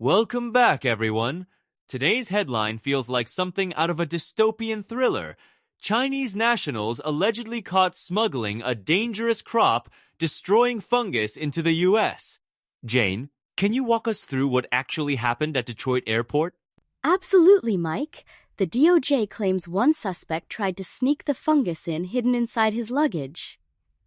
Welcome back, everyone. Today's headline feels like something out of a dystopian thriller. Chinese nationals allegedly caught smuggling a dangerous crop, destroying fungus into the U.S. Jane, can you walk us through what actually happened at Detroit Airport? Absolutely, Mike. The DOJ claims one suspect tried to sneak the fungus in hidden inside his luggage.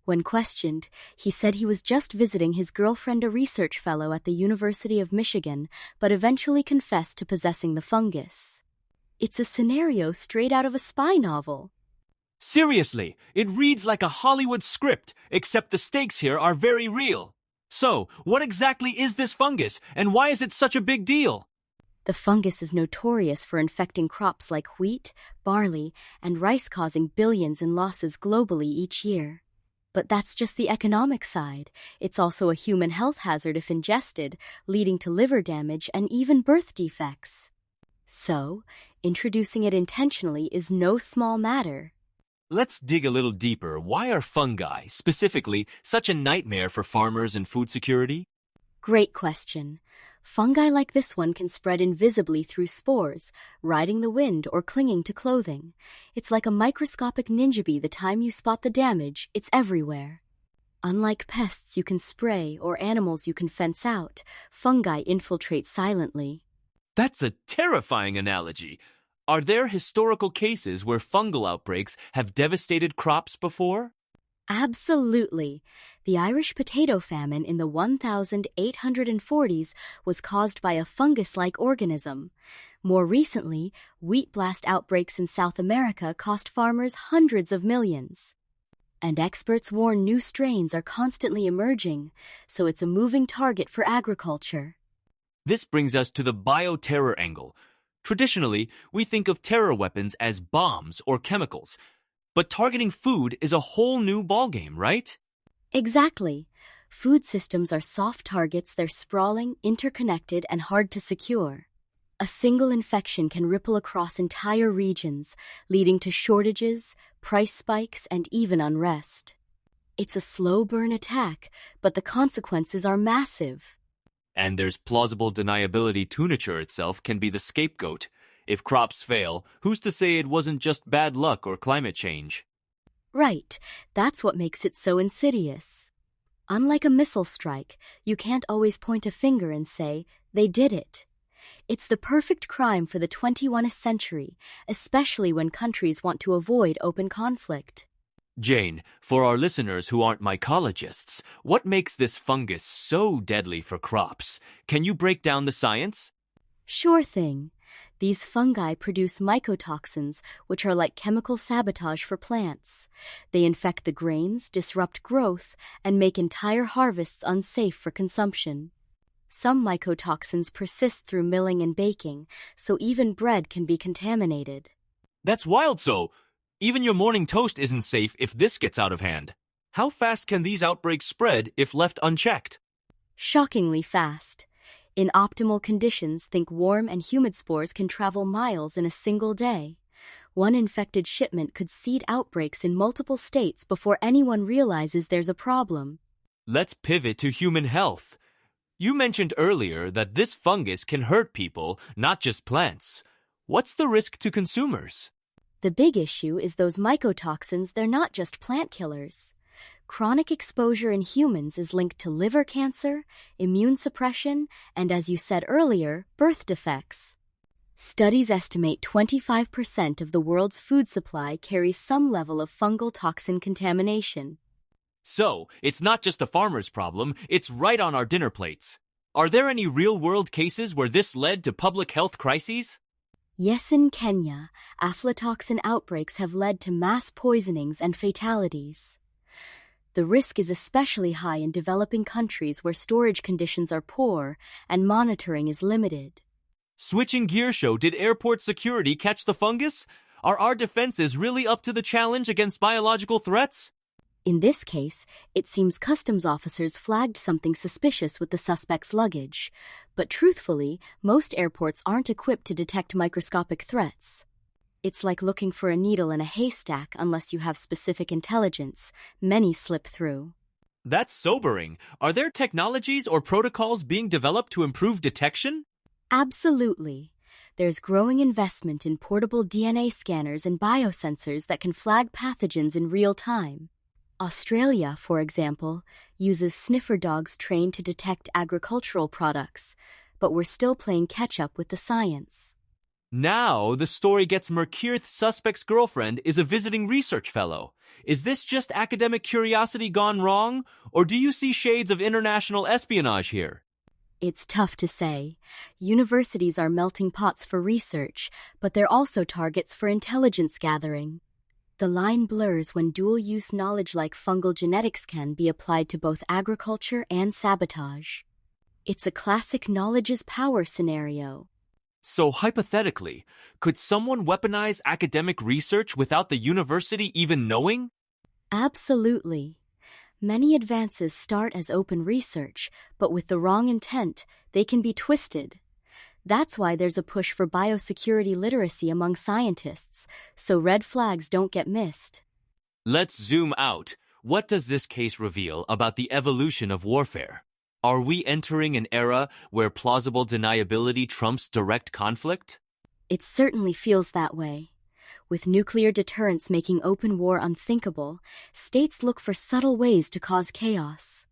When questioned, he said he was just visiting his girlfriend, a research fellow at the University of Michigan, but eventually confessed to possessing the fungus. It's a scenario straight out of a spy novel. Seriously, it reads like a Hollywood script, except the stakes here are very real. So, what exactly is this fungus, and why is it such a big deal? The fungus is notorious for infecting crops like wheat, barley, and rice, causing billions in losses globally each year. But that's just the economic side. It's also a human health hazard if ingested, leading to liver damage and even birth defects. So, introducing it intentionally is no small matter. Let's dig a little deeper. Why are fungi, specifically, such a nightmare for farmers and food security? Great question. Fungi like this one can spread invisibly through spores, riding the wind or clinging to clothing. It's like a microscopic ninja bee. The time you spot the damage, it's everywhere. Unlike pests you can spray or animals you can fence out, fungi infiltrate silently. That's a terrifying analogy. Are there historical cases where fungal outbreaks have devastated crops before? Absolutely. The Irish potato famine in the 1840s was caused by a fungus-like organism. More recently, wheat blast outbreaks in South America cost farmers hundreds of millions. And experts warn new strains are constantly emerging, so it's a moving target for agriculture. This brings us to the bioterror angle. Traditionally, we think of terror weapons as bombs or chemicals. But targeting food is a whole new ballgame, right? Exactly. Food systems are soft targets. They're sprawling, interconnected, and hard to secure. A single infection can ripple across entire regions, leading to shortages, price spikes, and even unrest. It's a slow burn attack, but the consequences are massive. And there's plausible deniability. Nature itself can be the scapegoat. If crops fail, who's to say it wasn't just bad luck or climate change? Right, that's what makes it so insidious. Unlike a missile strike, you can't always point a finger and say, they did it. It's the perfect crime for the 21st century, especially when countries want to avoid open conflict. Jane, for our listeners who aren't mycologists, what makes this fungus so deadly for crops? Can you break down the science? Sure thing. These fungi produce mycotoxins, which are like chemical sabotage for plants. They infect the grains, disrupt growth, and make entire harvests unsafe for consumption. Some mycotoxins persist through milling and baking, so even bread can be contaminated. That's wild. So, even your morning toast isn't safe if this gets out of hand. How fast can these outbreaks spread if left unchecked? Shockingly fast. In optimal conditions, think warm and humid, spores can travel miles in a single day. One infected shipment could seed outbreaks in multiple states before anyone realizes there's a problem. Let's pivot to human health. You mentioned earlier that this fungus can hurt people, not just plants. What's the risk to consumers? The big issue is those mycotoxins. They're not just plant killers. Chronic exposure in humans is linked to liver cancer, immune suppression, and, as you said earlier, birth defects. Studies estimate 25% of the world's food supply carries some level of fungal toxin contamination. So, it's not just a farmer's problem, it's right on our dinner plates. Are there any real-world cases where this led to public health crises? Yes, in Kenya, aflatoxin outbreaks have led to mass poisonings and fatalities. The risk is especially high in developing countries where storage conditions are poor and monitoring is limited. Switching gears, did airport security catch the fungus? Are our defenses really up to the challenge against biological threats? In this case, it seems customs officers flagged something suspicious with the suspect's luggage. But truthfully, most airports aren't equipped to detect microscopic threats. It's like looking for a needle in a haystack. Unless you have specific intelligence, many slip through. That's sobering. Are there technologies or protocols being developed to improve detection? Absolutely. There's growing investment in portable DNA scanners and biosensors that can flag pathogens in real time. Australia, for example, uses sniffer dogs trained to detect agricultural products, but we're still playing catch-up with the science. Now, the story gets Merkirth's suspect's girlfriend is a visiting research fellow. Is this just academic curiosity gone wrong, or do you see shades of international espionage here? It's tough to say. Universities are melting pots for research, but they're also targets for intelligence gathering. The line blurs when dual-use knowledge like fungal genetics can be applied to both agriculture and sabotage. It's a classic knowledge is power scenario. So hypothetically, could someone weaponize academic research without the university even knowing? Absolutely. Many advances start as open research, but with the wrong intent, they can be twisted. That's why there's a push for biosecurity literacy among scientists, so red flags don't get missed. Let's zoom out. What does this case reveal about the evolution of warfare? Are we entering an era where plausible deniability trumps direct conflict? It certainly feels that way. With nuclear deterrence making open war unthinkable, states look for subtle ways to cause chaos.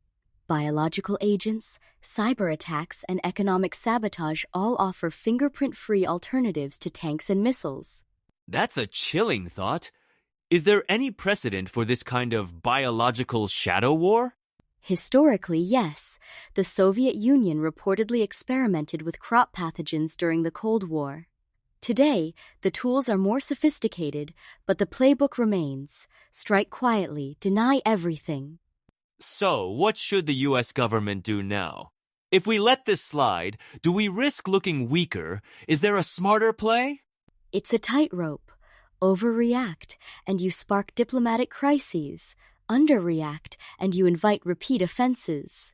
Biological agents, cyber attacks, and economic sabotage all offer fingerprint-free alternatives to tanks and missiles. That's a chilling thought. Is there any precedent for this kind of biological shadow war? Historically, yes. The Soviet Union reportedly experimented with crop pathogens during the Cold War. Today, the tools are more sophisticated, but the playbook remains. Strike quietly, deny everything. So, what should the US government do now? If we let this slide, do we risk looking weaker? Is there a smarter play? It's a tightrope. Overreact, and you spark diplomatic crises. Underreact, and you invite repeat offenses.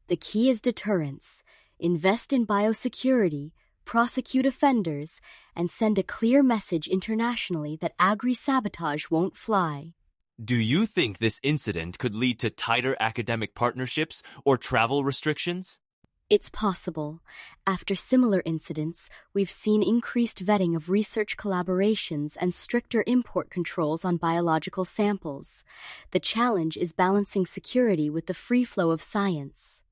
The key is deterrence. Invest in biosecurity, prosecute offenders, and send a clear message internationally that agri-sabotage won't fly. Do you think this incident could lead to tighter academic partnerships or travel restrictions? It's possible. After similar incidents, we've seen increased vetting of research collaborations and stricter import controls on biological samples. The challenge is balancing security with the free flow of science.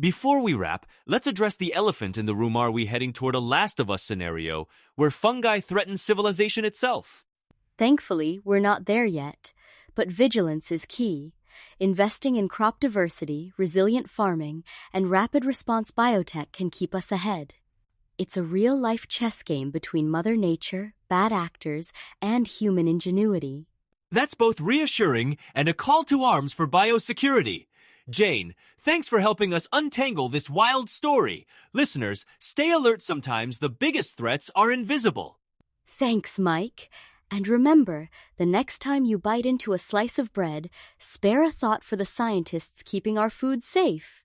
Before we wrap, let's address the elephant in the room. Are we heading toward a Last of Us scenario where fungi threaten civilization itself? Thankfully, we're not there yet, but vigilance is key. Investing in crop diversity, resilient farming, and rapid response biotech can keep us ahead. It's a real-life chess game between Mother Nature, bad actors, and human ingenuity. That's both reassuring and a call to arms for biosecurity. Jane, thanks for helping us untangle this wild story. Listeners, stay alert. Sometimes the biggest threats are invisible. Thanks, Mike. And remember, the next time you bite into a slice of bread, spare a thought for the scientists keeping our food safe.